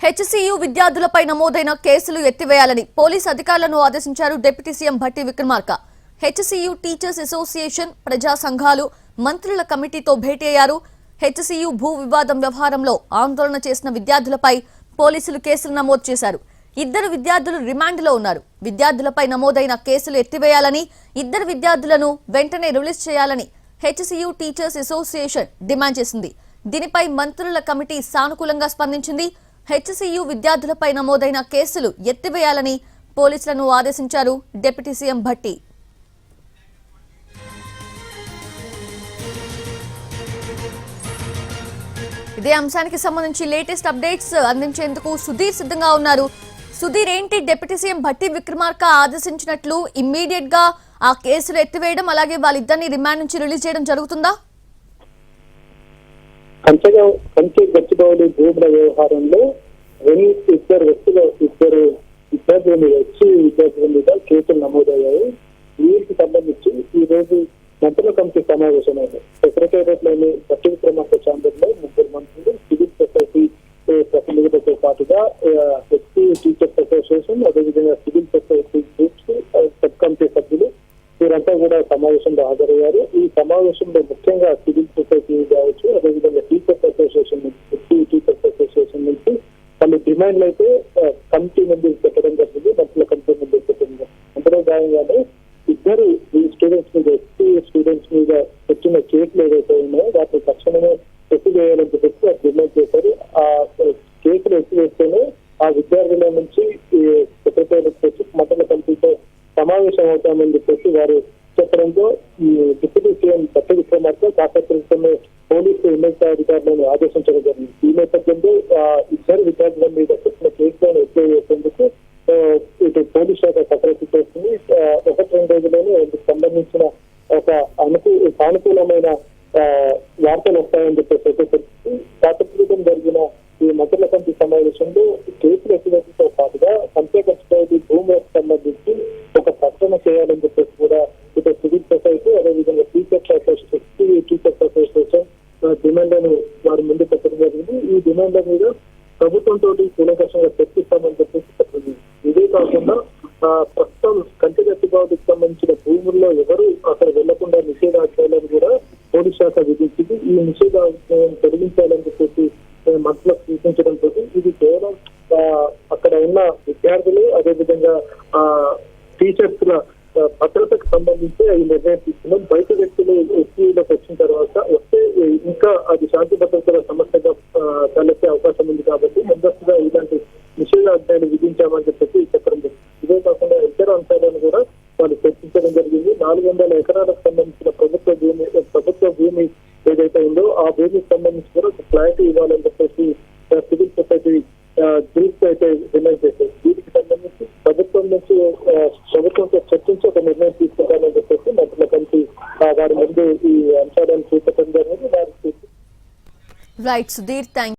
HCU విద్యార్థులపై నమోదైన కేసులు ఎత్తివేయాలని పోలీస్ అధికారులను ఆదేశించారు deputy CM Bhatti Vikramarka. HCU teachers association, ప్రజా సంఘాలు, మంత్రుల కమిటీతో భేటీ అయ్యారు. హెచ్సియు భూ వివాదం వ్యవహారంలో ఆందోళన చేసిన విద్యార్థులపై పోలీసులు కేసులు నమోదు చేశారు. 2 విద్యార్థులు రిమాండ్లో ఉన్నారు. విద్యార్థులపై నమోదైన కేసులు ఎత్తివేయాలని, 2 విద్యార్థులను వెంటనే రిలీజ్ చేయాలని హెచ్సియు టీచర్స్ అసోసియేషన్ డిమాండ్ చేసింది. దీనిపై మంత్రుల కమిటీ సానుకూలంగా స్పందించింది. హెచ్సియు విద్యార్థులపై నమోదైన కేసులు ఎత్తివేయాలని పోలీసులను ఆదేశించారు డిప్యూటీ సీఎం భట్టి. ఇదే అంశానికి సంబంధించి లేటెస్ట్ అప్డేట్స్ అందించేందుకు సుధీర్ సిద్ధంగా ఉన్నారు. సుధీర్, ఏంటి డిప్యూటీ సీఎం భట్టి విక్రమార్క ఆదేశించినట్లు ఇమ్మీడియట్ గా ఆ కేసులు ఎత్తివేయడం, అలాగే వాళ్ళిద్దరిని రిమాండ్ నుంచి రిలీజ్ చేయడం జరుగుతుందా? కంచె గచ్చిబౌలి భూముల వ్యవహారంలో ఇద్దరు విద్యార్థుల మీద విద్యార్థుల మీద కేసులు నమోదయ్యాయి. వీరికి సంబంధించి ఈ రోజు మంత్రుల కమిటీ సమావేశమైంది. సెక్రటేరియట్ లోని భట్టి విక్రమార్క ఛాంబర్ లో 3 మంత్రులు, సివిల్ సొసైటీ ప్రతినిధులతో పాటుగా టీచర్స్ అసోసియేషన్, అదేవిధంగా civil society groups sub committee సభ్యులు వీరంతా కూడా సమావేశంలో హాజరయ్యారు. ఈ సమావేశంలో ముఖ్యంగా సివిల్ సొసైటీ కావచ్చు, అదేవిధంగా టీచర్స్ అసోసియేషన్ నుంచి కొన్ని డిమాండ్లు అయితే కమిటీ ముందు పెట్టడం జరిగింది, మంత్రుల కమిటీ ముందు పెట్టింది. అందులో భాగంగానే 2 స్టూడెంట్స్ మీద, స్టూడెంట్స్ మీద వచ్చిన కేసులు ఏవైతే ఉన్నాయో వాటిని తక్షణమే ఎత్తివేయాలని చెప్పి డిమాండ్ చేశారు. ఆ కేసులు ఎత్తివేస్తేనే ఆ విద్యార్థుల నుంచి సెక్రటేరియట్ వచ్చి మంత్రుల కమిటీతో సమావేశం అవుతామని చెప్పేసి వారు చెప్పడంతో డిప్యూటీ సీఎం భట్టి విక్రమార్క కాసేపటితోనే పోలీసు ఉన్నతాధికారులను ఆదేశించడం జరిగింది. ఈ నేపథ్యంలో 2 విద్యార్థుల మీద పెట్టిన కేసులను ఎత్తివేసేందుకు ఇటు పోలీస్ శాఖ కసరత్తు చేస్తుంది. 1-2 రోజుల్లోనే ఇందుకు సంబంధించిన ఒక సానుకూలమైన వార్తలు వస్తాయని చెప్పేసి అయితే తెలిసింది. కాసేపటి జరిగిన ఈ మంత్రుల కమిటీ సమావేశంలో కేసులు ఎత్తివేతతో పాటుగా కంచె గచ్చిబౌలి భూములకు సంబంధించి ఒక ప్రకటన చేయాలని చెప్పేసి కూడా ఇటు సివిల్ సొసైటీ, అదేవిధంగా టీచర్స్ అసోసియేషన్ డిమాండ్లను వారి ముందు పెట్టడం జరిగింది. ఈ డిమాండ్ల మీద ప్రభుత్వంతో కూలంకషంగా చర్చిస్తామని చెప్పేసి చెప్పింది. ఇదే కాకుండా ప్రస్తుతం కంచె గచ్చిబౌలికి సంబంధించిన భూముల్లో ఎవరు అక్కడ వెళ్లకుండా నిషేధాజ్ఞలను కూడా పోలీస్ శాఖ విధించింది. ఈ నిషేధాజ్ఞలను తొలగించాలని చెప్పేసి మంత్రులకు సూచించడంతో ఇది కేవలం అక్కడ ఉన్న విద్యార్థులు, అదేవిధంగా టీచర్స్ ల భద్రతకు సంబంధించి ఈ నిర్ణయం తీసుకున్నాం. బయట వ్యక్తులు ఎస్సీలోకి వచ్చిన తర్వాత వస్తే ఇంకా అది శాంతి భద్రతల సమస్యగా తలెత్తే అవకాశం ఉంది కాబట్టి ముందస్తుగా ఇలాంటి నిషేధాజ్ఞలు విధించామని చెప్పేసి చెప్పడం జరిగింది. ఇదే కాకుండా ఇతర అంశాలను కూడా వాళ్ళు చర్చించడం జరిగింది. 400 ఎకరాలకు సంబంధించిన ప్రభుత్వ భూమి ఏదైతే ఉందో ఆ భూమికి సంబంధించి కూడా క్లారిటీ ఇవ్వాలని చెప్పేసి సివిల్ సొసైటీ గ్రూప్స్ అయితే డిమాండ్ చేశారు. వీటికి సంబంధించి ప్రభుత్వంతో చర్చించి ఒక నిర్ణయం తీసుకుంటామని చెప్పేసి మంత్రుల కమిటీ వారి ముందు ఈ అంశాలను చూపడం జరిగింది. Right Sudheer, thank